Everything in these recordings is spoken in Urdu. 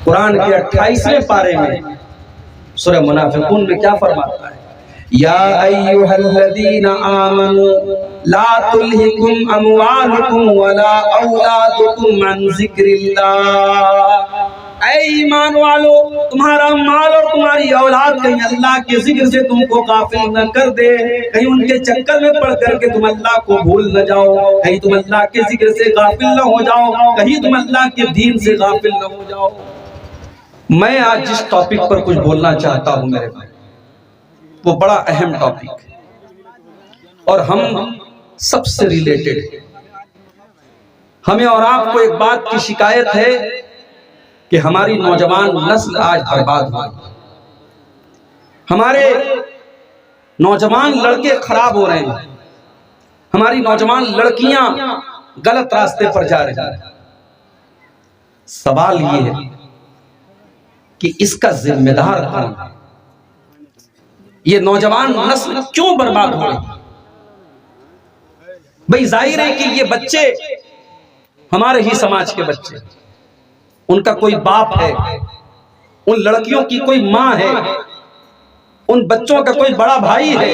قرآن کے 28ویں پارے میں سورہ منافقون میں کیا فرماتا ہے؟ یا ایھا الذین آمنوا لا تلہکم اموالکم ولا اولادکم عن ذکر اللہ۔ اے ایمان والو، تمہارا مال اور تمہاری اولاد کہیں اللہ کے ذکر سے تم کو غافل نہ کر دے، کہیں ان کے چکر میں پڑ کر کے تم اللہ کو بھول نہ جاؤ، کہیں تم اللہ کے ذکر سے غافل نہ ہو جاؤ، کہیں تم اللہ کے دین سے غافل نہ ہو جاؤ۔ میں آج جس ٹاپک پر کچھ بولنا چاہتا ہوں میرے بھائی، وہ بڑا اہم ٹاپک ہے اور ہم سب سے ریلیٹڈ ہے۔ ہمیں اور آپ کو ایک بات کی شکایت ہے کہ ہماری نوجوان نسل آج برباد ہو رہی ہے، ہمارے نوجوان لڑکے خراب ہو رہے ہیں، ہماری نوجوان لڑکیاں غلط راستے پر جا رہی ہیں۔ سوال یہ ہے کہ اس کا ذمہ دار کون ہے؟ یہ نوجوان نسل کیوں برباد ہو رہی ہے؟ بھئی ظاہر ہے کہ یہ بچے ہمارے ہی سماج کے بچے، ان کا کوئی باپ ہے، ان لڑکیوں کی کوئی ماں ہے، ان بچوں کا کوئی بڑا بھائی ہے،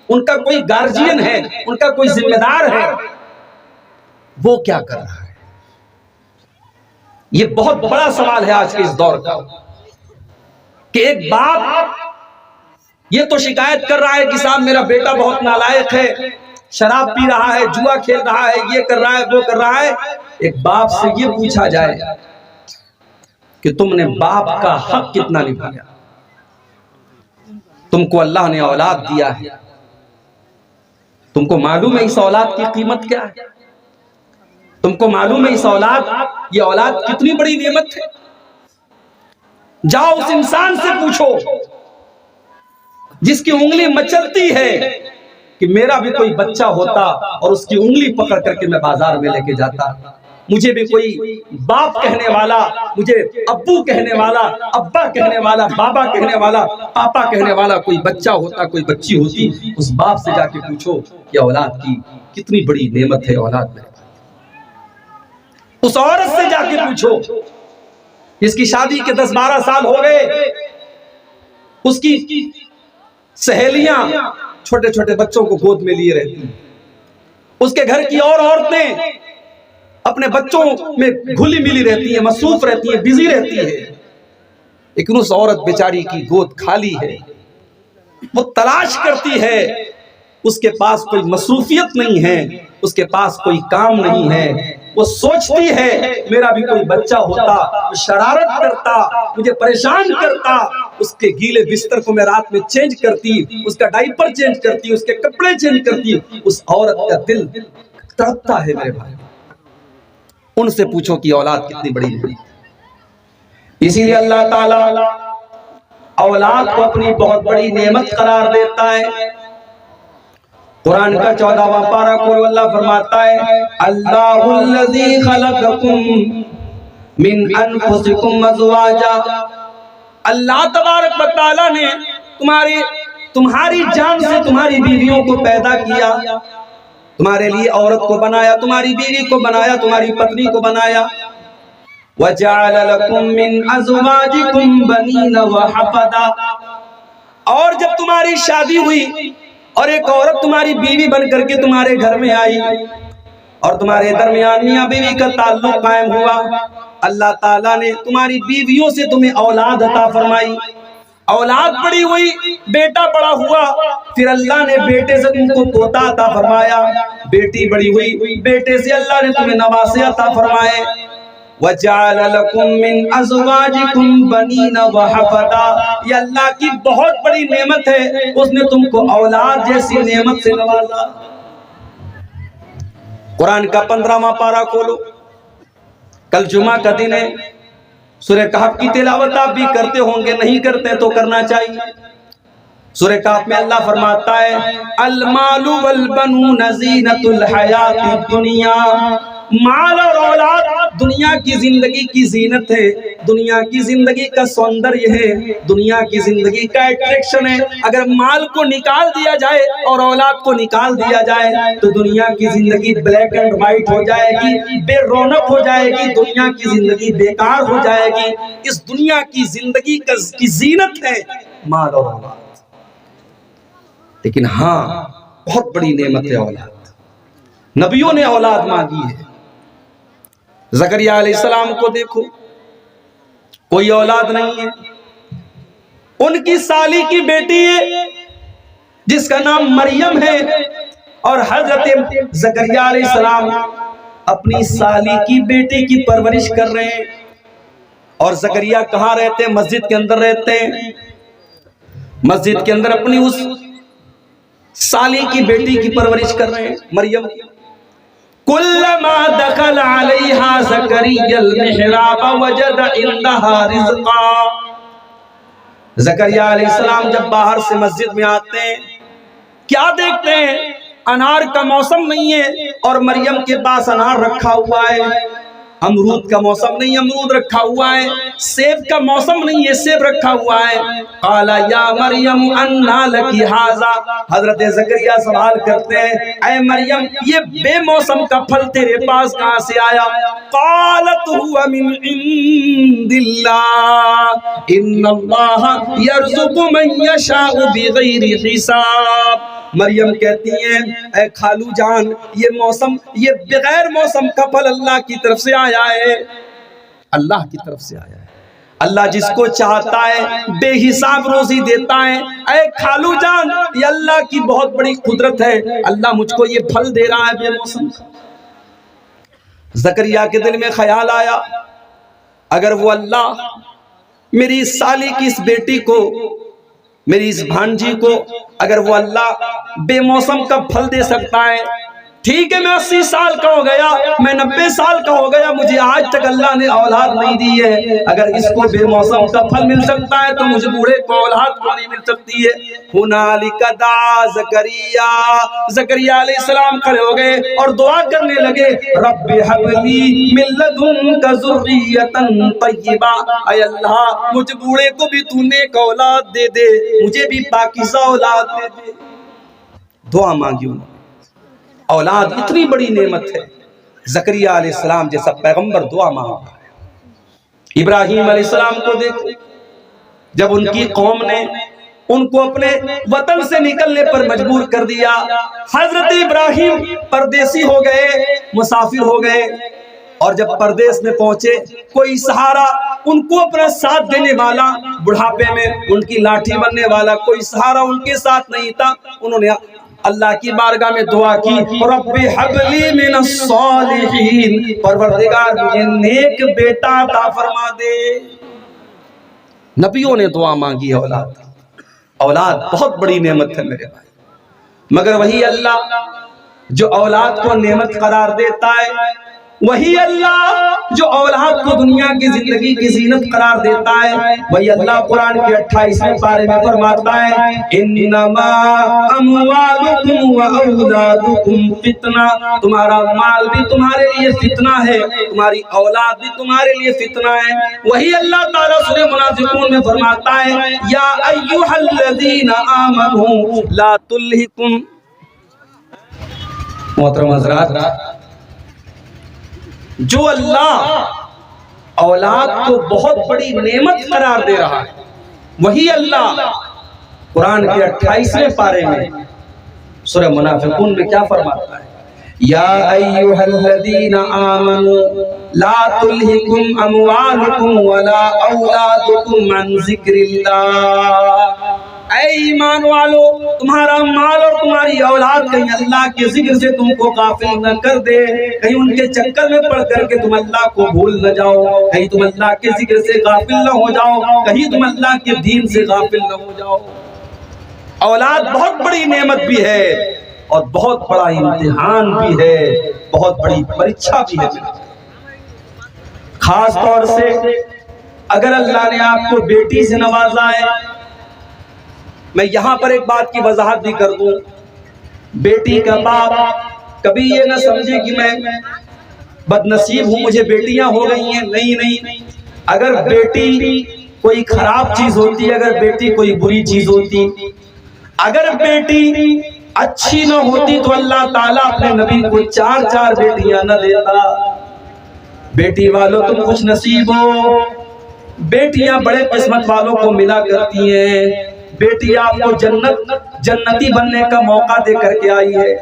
ان کا کوئی گارجین ہے، ان کا کوئی ذمہ دار ہے، وہ کیا کر رہا ہے؟ یہ بہت بڑا سوال ہے آج کے اس دور کا، کہ ایک باپ یہ تو شکایت کر رہا ہے کہ صاحب میرا بیٹا بہت نالائق ہے، شراب پی رہا ہے، جوا کھیل رہا ہے، یہ کر رہا ہے، وہ کر رہا ہے۔ ایک باپ سے یہ پوچھا جائے کہ تم نے باپ کا حق کتنا نبھایا؟ تم کو اللہ نے اولاد دیا ہے، تم کو معلوم ہے اس اولاد کی قیمت کیا ہے؟ تم کو معلوم ہے اس یہ اولاد کتنی بڑی نعمت ہے؟ جاؤ اس انسان سے پوچھو جس کی انگلی مچلتی ہے کہ میرا بھی کوئی بچہ ہوتا اور اس کی انگلی پکڑ کر کے میں بازار میں لے کے جاتا، مجھے بھی کوئی باپ کہنے والا، مجھے ابو کہنے والا، ابا کہنے والا، بابا کہنے والا، پاپا کہنے والا کوئی بچہ ہوتا، کوئی بچی ہوتی۔ اس باپ سے جا کے پوچھو کہ اولاد کی کتنی بڑی نعمت ہے اولاد میں۔ اس عورت سے جا کے پوچھو جس کی شادی کے 10-12 سال ہو گئے، اس کی سہیلیاں چھوٹے چھوٹے بچوں کو گود میں لیے رہتی ہیں، اس کے گھر کی اور عورتیں اپنے بچوں میں گھلی ملی رہتی ہیں، مصروف رہتی ہیں، بزی رہتی ہیں، لیکن اس عورت بیچاری کی گود خالی ہے۔ وہ تلاش کرتی ہے، اس کے پاس کوئی مصروفیت نہیں ہے، اس کے پاس کوئی کام نہیں ہے۔ وہ سوچتی ہے میرا بھی کوئی بچہ ہوتا، شرارت کرتا، مجھے پریشان کرتا، اس کے گیلے بستر کو میں رات میں چینج کرتی، اس کا ڈائپر چینج کرتی، اس کے کپڑے چینج کرتی۔ اس عورت کا دل تڑپتا ہے میرے بھائی۔ ان سے پوچھو کہ اولاد کتنی بڑی ہے۔ اسی لیے اللہ تعالی اولاد کو اپنی بہت بڑی نعمت قرار دیتا ہے۔ قرآن کا 14واں پارہ کھولو، اللہ فرماتا ہے اللہ الذی خلقکم من انفسکم ازواجا۔ اللہ تبارک و تعالی نے تمہاری جان سے تمہاری بیویوں کو پیدا کیا، تمہارے لیے عورت کو بنایا، تمہاری بیوی کو بنایا، تمہاری پتنی کو بنایا۔ وَجَعَلَ لَكُم مِّنْ أَزْوَاجِكُمْ بَنِينَ وَحَفَدًا۔ اور جب تمہاری شادی ہوئی اور ایک عورت تمہاری بیوی بن کر کے تمہارے گھر میں آئی اور تمہارے درمیان میاں بیوی کا تعلق قائم ہوا، اللہ تعالیٰ نے تمہاری بیویوں سے تمہیں اولاد عطا فرمائی۔ اولاد بڑی ہوئی، بیٹا بڑا ہوا، پھر اللہ نے بیٹے سے تم کو پوتا عطا فرمایا، بیٹی بڑی ہوئی، بیٹے سے اللہ نے تمہیں نواسے عطا فرمائے۔ وَجَعَلَ لَكُم مِّنْ أَزْوَاجِكُمْ بَنِينَ وَحَفَدًا۔ یہ اللہ کی بہت بڑی نعمت ہے، اس نے تم کو اولاد جیسی نعمت سے نوازا۔ قرآن کا 15واں پارہ کھولو، کل جمعہ کا دن ہے، سورہ کہف کی تلاوت آپ بھی کرتے ہوں گے، نہیں کرتے تو کرنا چاہیے۔ سورہ کہف میں اللہ فرماتا ہے المال والبنون زینۃ الحیات الدنیا مال اور اولاد دنیا کی زندگی کی زینت ہے، دنیا کی زندگی کا سوندریہ ہے، دنیا کی زندگی کا اٹریکشن ہے۔ اگر مال کو نکال دیا جائے اور اولاد کو نکال دیا جائے تو دنیا کی زندگی بلیک اینڈ وائٹ ہو جائے گی، بے رونق ہو جائے گی، دنیا کی زندگی بیکار ہو جائے گی۔ اس دنیا کی زندگی کی زینت ہے مال اور اولاد، لیکن ہاں بہت بڑی نعمت ہے اولاد۔ نبیوں نے اولاد مانگی ہے۔ زکریا علیہ السلام کو دیکھو، کوئی اولاد نہیں ہے، ان کی سالی کی بیٹی ہے جس کا نام مریم ہے، اور حضرت زکریا علیہ السلام اپنی سالی کی بیٹی کی پرورش کر رہے ہیں۔ اور زکریا کہاں رہتے ہیں؟ مسجد کے اندر رہتے ہیں، مسجد کے اندر اپنی اس سالی کی بیٹی کی پرورش کر رہے ہیں، مریم۔ کلما دخل علیہا زکریا المحراب وجد عندہا رزقا۔ زکریا علیہ السلام جب باہر سے مسجد میں آتے ہیں، کیا دیکھتے ہیں؟ انار کا موسم نہیں ہے اور مریم کے پاس انار رکھا ہوا ہے۔ امرود کا موسم نہیں، امرود رکھا ہوا ہے۔ سیب کا موسم نہیں ہے، سیب رکھا ہوا ہے۔ قال یا مریم انا لکی ھذا۔ حضرت زکریا سوال کرتے ہیں، اے مریم یہ بے موسم کا پھل تیرے پاس کہاں سے آیا؟ قالت هو من عند اللہ ان اللہ یرزق من یشاء بغیر حساب۔ مریم کہتی ہیں، اے خالو جان یہ موسم، یہ بغیر موسم کا پھل اللہ کی طرف سے آیا ہے، اللہ کی طرف سے آیا ہے۔ اللہ جس کو چاہتا ہے بے حساب روزی دیتا ہے۔ اے خالو جان یہ اللہ کی بہت بڑی قدرت ہے، اللہ مجھ کو یہ پھل دے رہا ہے بے موسم کا۔ زکریا کے دل میں خیال آیا، اگر وہ اللہ میری سالی کی اس بیٹی کو، میری اس بھانجی کو، اگر وہ اللہ بے موسم کا پھل دے سکتا ہے، ٹھیک ہے میں 80 سال کا ہو گیا، میں 90 سال کا ہو گیا، مجھے آج تک اللہ نے اولاد نہیں دی ہے، اگر اس کو بے موسم کا پھل مل سکتا ہے تو مجھے بوڑھے کو اولاد کو نہیں مل سکتی ہے۔ ہنالک دعا زکریا، زکریا علیہ السلام کھڑے ہو گئے اور دعا کرنے لگے، رب ہب لی من لدنک ذریۃ طیبہ، اے اللہ مجھ بوڑھے کو بھی تو نیک اولاد دے دے، مجھے بھی پاکیزہ اولاد دے دے۔ دعا مانگی انہوں نے۔ اولاد اتنی بڑی نعمت ہے، زکریا علیہ السلام جیسا پیغمبر دعا مانگا ہے۔ ابراہیم علیہ السلام کو دیکھو، جب ان کی قوم نے ان کو اپنے وطن سے نکلنے پر مجبور کر دیا، حضرت ابراہیم پردیسی ہو گئے، مسافر ہو گئے، اور جب پردیس میں پہنچے کوئی سہارا ان کو اپنا ساتھ دینے والا، بڑھاپے میں ان کی لاٹھی بننے والا کوئی سہارا ان کے ساتھ نہیں تھا، انہوں نے اللہ کی بارگاہ میں دعا کی، رب حب لی من الصالحین، پروردگار مجھے نیک بیٹا عطا فرما دے۔ نبیوں نے دعا مانگی اولاد، اولاد بہت بڑی نعمت ہے میرے بھائی، مگر وہی اللہ جو اولاد کو نعمت قرار دیتا ہے، وہی اللہ جو اولاد کو دنیا کی زندگی کی زینت قرار دیتا ہے، وہی اللہ قرآن کے 28ویں پارے میں فرماتا ہے، انما اموالکم و اولادکم فتنہ، تمہارا مال بھی تمہارے لیے فتنہ ہے، تمہاری اولاد بھی تمہارے لیے فتنہ ہے۔ وہی اللہ تعالیٰ سورہ منافقون میں فرماتا ہے، یا ایھا الذین آمنوا لا تلھکم۔ محترم حضرات، جو اللہ اولاد کو بہت بڑی نعمت قرار دے رہا ہے، وہی اللہ قرآن کے 28ویں پارے میں سورہ منافقون میں کیا فرماتا ہے، یا ایھا الذین آمنوا لا تلھکم اموالکم ولا اولادکم عن ذکر اللہ۔ اے ایمان والو، تمہارا مال اور تمہاری اولاد کہیں اللہ کے ذکر سے تم کو غافل نہ کر دے، کہیں ان کے چکر میں پڑ کر کے تم اللہ کو بھول نہ جاؤ، کہیں تم اللہ کے ذکر سے غافل نہ ہو جاؤ، کہیں تم اللہ کے دین سے غافل نہ ہو جاؤ۔ اولاد بہت بڑی نعمت بھی ہے اور بہت بڑا امتحان بھی ہے، بہت بڑی پریچھا بھی ہے۔ خاص طور سے اگر اللہ نے آپ کو بیٹی سے نوازا ہے، میں یہاں پر ایک بات کی وضاحت بھی کر دوں، بیٹی کا باپ کبھی یہ نہ سمجھے کہ میں بدنصیب ہوں مجھے بیٹیاں ہو گئی ہیں. نہیں، اگر بیٹی کوئی خراب چیز ہوتی، اگر بیٹی کوئی بری چیز ہوتی، اگر بیٹی اچھی نہ ہوتی تو اللہ تعالیٰ اپنے نبی کو 4 بیٹیاں نہ دیتا. بیٹی والوں تم خوش نصیب ہو، بیٹیاں بڑے قسمت والوں کو ملا کرتی ہیں. بیٹی آپ کو جنتی بننے کا موقع دے کر کے آئی ہے.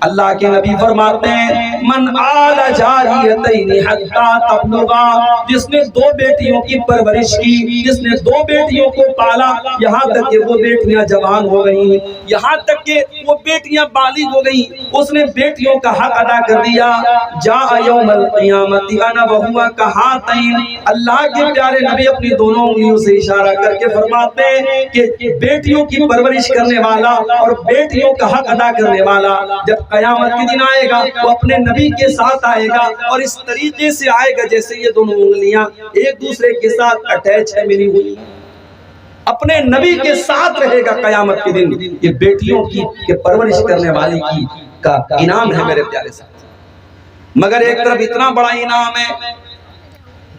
اللہ کے نبی فرماتے ہیں من آل جاریتین حتی تبلغا، جس نے 2 بیٹیوں کی پرورش کی، جس نے 2 بیٹیوں کو پالا یہاں تک کہ وہ بیٹیاں جوان ہو گئیں، یہاں تک کہ وہ بیٹیاں بالغ ہو گئیں، اس نے بیٹیوں کا حق ادا کر دیا. جاء یوم القیامت انا وہو کہاتین، اللہ کے پیارے نبی اپنی دونوں انگلیوں سے اشارہ کر کے فرماتے ہیں کہ بیٹیوں کی پرورش کرنے والا اور بیٹیوں کا حق ادا کرنے والا جب قیامت کے دن آئے گا وہ اپنے نبی کے ساتھ آئے گا، اور اس طریقے سے آئے گا جیسے یہ دونوں انگلیاں ایک دوسرے کے ساتھ اٹیچ ہے، ملی ہوئی، اپنے نبی کے ساتھ رہے گا قیامت کے دن. یہ بیٹیوں کی پرورش کرنے والی کا انعام ہے میرے پیارے ساتھ. مگر ایک طرف اتنا بڑا انعام ہے،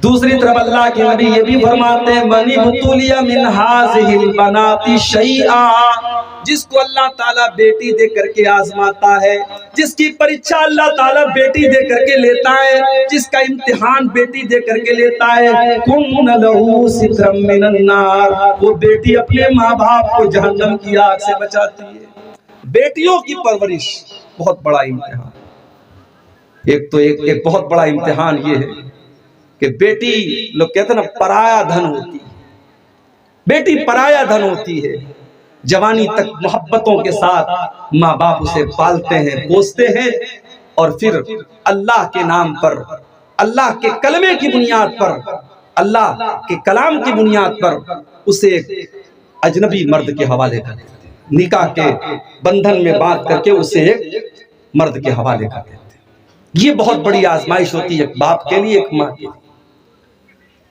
دوسری طرف اللہ کے نبی یہ بھی فرماتے ہیں من ابتلی من هذه البنات شیئا، جس کو اللہ تعالیٰ بیٹی دے کر کے آزماتا ہے، جس کی پریچھا اللہ تعالیٰ بیٹی دے کر کے لیتا ہے، جس کا امتحان بیٹی دے کر کے لیتا ہے، کن لہو سترا من النار، وہ بیٹی اپنے ماں باپ کو جہنم کی آگ سے بچاتی ہے. بیٹیوں کی پرورش بہت بڑا امتحان. ایک بہت بڑا امتحان یہ ہے کہ بیٹی، لوگ کہتے ہیں نا پرایا دھن ہوتی ہے، بیٹی پرایا دھن ہوتی ہے. جوانی تک محبتوں کے ساتھ ماں باپ اسے پالتے ہیں، پوستے ہیں، اور پھر اللہ کے نام پر، اللہ کے کلمے کی بنیاد پر، اللہ کے کلام کی بنیاد پر اسے ایک اجنبی مرد کے حوالے کر دیتے ہیں، نکاح کے بندھن میں باندھ کر کے اسے ایک مرد کے حوالے کر دیتے ہیں. یہ بہت بڑی آزمائش ہوتی ہے ایک باپ کے لیے، ایک ماں کے لیے.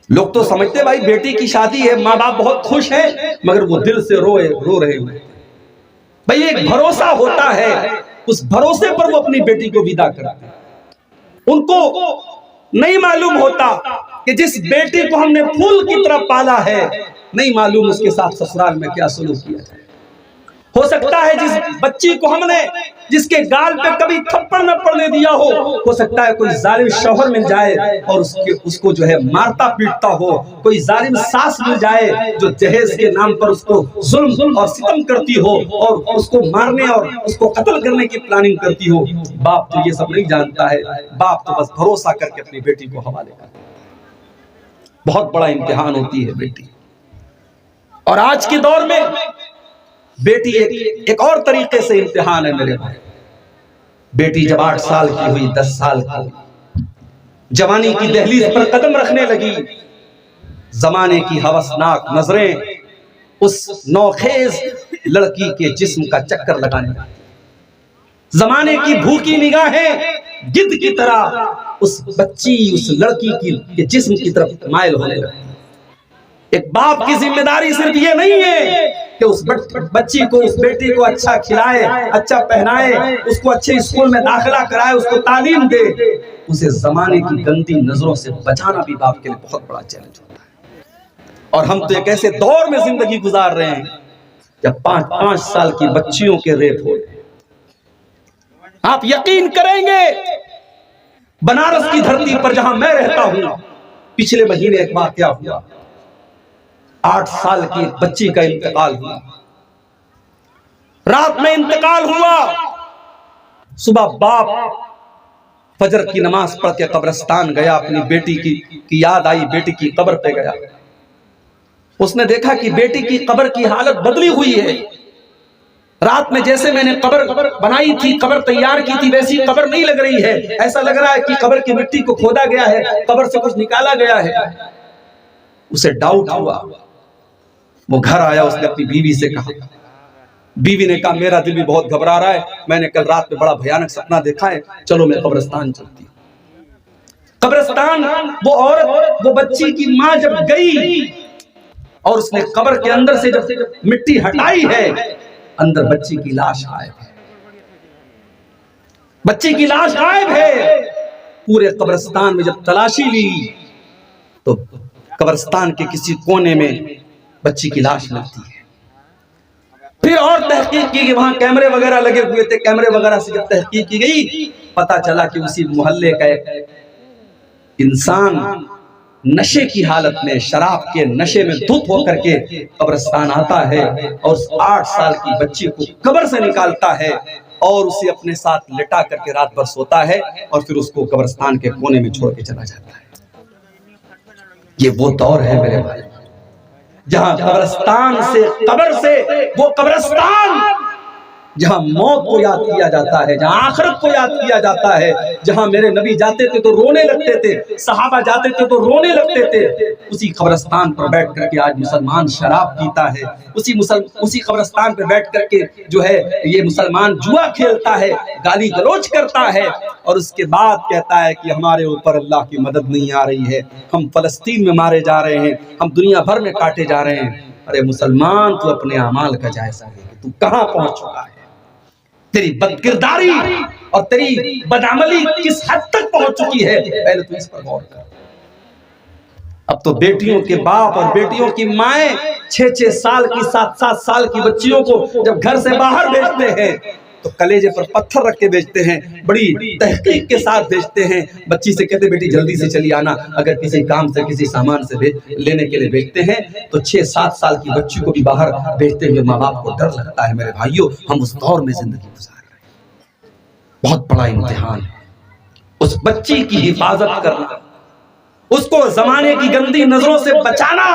لوگ تو سمجھتے بھائی بیٹی کی شادی ہے، ماں باپ بہت خوش ہیں، مگر وہ دل سے رو رہے ہوئے. بھائی ایک بھروسہ ہوتا ہے، اس بھروسے پر وہ اپنی بیٹی کو ودا کرتے ہیں. ان کو نہیں معلوم ہوتا کہ جس بیٹی کو ہم نے پھول کی طرح پالا ہے، نہیں معلوم اس کے ساتھ سسرال میں کیا سلوک کیا جائے. ہو سکتا ہے جس بچی کو ہم نے، جس کے گال پہ کبھی تھپڑ نہ پڑنے دیا ہو سکتا ہے کوئی ظالم شوہر مل جائے اور اس کو جو ہے مارتا پیٹتا ہو، کوئی ظالم ساس مل جائے جو جہیز کے نام پر اس کو ظلم اور ستم کرتی ہو اور اس کو مارنے اور اس کو قتل کرنے کی پلاننگ کرتی ہو. باپ تو یہ سب نہیں جانتا ہے، باپ تو بس بھروسہ کر کے اپنی بیٹی کو حوالے کرتا ہے. بہت بڑا امتحان ہوتی ہے بیٹی. اور آج کے دور میں بیٹی ایک اور طریقے سے امتحان ہے میرے بھائی. بیٹی جب 8 سال کی ہوئی، 10 سال کی ہوئی، جوانی کی دہلیز پر قدم رکھنے لگی، زمانے کی ہوسناک نظریں اس نوخیز لڑکی کے جسم کا چکر لگانے لگی، زمانے کی بھوکی نگاہیں گدھ کی طرح اس بچی، اس لڑکی کے جسم کی طرف مائل ہونے لگی. ایک باپ کی ذمہ داری صرف یہ نہیں ہے کہ اس بچی کو، اس بیٹی کو اچھا کھلائے، اچھا پہنائے، اس کو اچھے اسکول میں داخلہ کرائے، اس کو تعلیم دے. اسے زمانے کی گندی نظروں سے بچانا بھی باپ کے لیے بہت بڑا چیلنج ہوتا ہے. اور ہم تو ایک ایسے دور میں زندگی گزار رہے ہیں جب 5 سال کی بچیوں کے ریپ ہو رہے ہیں. آپ یقین کریں گے بنارس کی دھرتی پر جہاں میں رہتا ہوں، پچھلے مہینے ایک واقعہ ہوا. 8 سال کی ایک بچی کا انتقال ہوا، رات میں انتقال ہوا. صبح باپ فجر کی نماز پڑھ کے قبرستان گیا، اپنی بیٹی کی یاد آئی، بیٹی کی قبر پہ گیا. اس نے دیکھا کہ بیٹی کی قبر کی حالت بدلی ہوئی ہے. رات میں جیسے میں نے قبر بنائی تھی، قبر تیار کی تھی، ویسی قبر نہیں لگ رہی ہے. ایسا لگ رہا ہے کہ قبر کی مٹی کو کھودا گیا ہے، قبر سے کچھ نکالا گیا ہے. اسے ڈاؤٹ ہوا، وہ گھر آیا، اس نے اپنی بیوی سے کہا. بیوی نے کہا میرا دل بھی بہت گھبرا رہا ہے، میں نے کل رات میں بڑا بھیانک سپنا دیکھا ہے، چلو میں قبرستان چلتی ہوں. قبرستان وہ عورت، وہ بچی کی ماں جب گئی اور اس نے قبر کے اندر سے جب مٹی ہٹائی ہے، اندر بچی کی لاش غائب ہے. بچی کی لاش غائب ہے. پورے قبرستان میں جب تلاشی لی تو قبرستان کے کسی کونے میں بچی کی لاش ملتی ہے۔ پھر اور تحقیق کی کہ وہاں کیمرے وغیرہ لگے ہوئے تھے، کیمرے وغیرہ سے جب تحقیق کی گئی پتا چلا کہ اسی محلے کا ایک انسان نشے کی حالت میں، شراب کے نشے میں دھت ہو کر کے قبرستان آتا ہے اور 8 سال کی بچی کو قبر سے نکالتا ہے اور اسے اپنے ساتھ لٹا کر کے رات بھر سوتا ہے اور پھر اس کو قبرستان کے کونے میں چھوڑ کے چلا جاتا ہے۔ یہ وہ دور ہے میرے بھائی جہاں قبرستان سے، قبر سے، وہ قبرستان جہاں موت کو یاد کیا جاتا ہے، جہاں آخرت کو یاد کیا جاتا ہے، جہاں میرے نبی جاتے تھے تو رونے لگتے تھے، صحابہ جاتے تھے تو رونے لگتے تھے، اسی قبرستان پر بیٹھ کر کے آج مسلمان شراب پیتا ہے، اسی قبرستان پر بیٹھ کر کے جو ہے یہ مسلمان جوا کھیلتا ہے، گالی گلوچ کرتا ہے اور اس کے بعد کہتا ہے کہ ہمارے اوپر اللہ کی مدد نہیں آ رہی ہے، ہم فلسطین میں مارے جا رہے ہیں، ہم دنیا بھر میں کاٹے جا رہے ہیں۔ ارے مسلمان، تو اپنے اعمال کا جائزہ لے کہ تو کہاں پہنچ چکا ہے، تیری بدکرداری اور تیری بدعملی کس حد تک پہنچ چکی ہے، پہلے تو اس پر غور کر۔ اب تو بیٹیوں کے باپ اور بیٹیوں کی مائیں 6-6 سال کی، 7-7 سال کی بچیوں کو جب گھر سے باہر بھیجتے ہیں تو کلیجے پر پتھر رکھ کے بھیجتے ہیں، بڑی تحقیق کے ساتھ بھیجتے ہیں۔ بچی سے کہتے بیٹی جلدی سے چلی آنا، اگر کسی کام سے، کسی سامان سے لینے کے لیے بھیجتے ہیں تو 6-7 سال کی بچی کو بھی باہر بھیجتے ہوئے ماں باپ کو ڈر لگتا ہے۔ میرے بھائیوں، ہم اس دور میں زندگی گزار رہے ہیں، بہت بڑا امتحان ہے اس بچی کی حفاظت کرنا، اس کو زمانے کی گندی نظروں سے بچانا،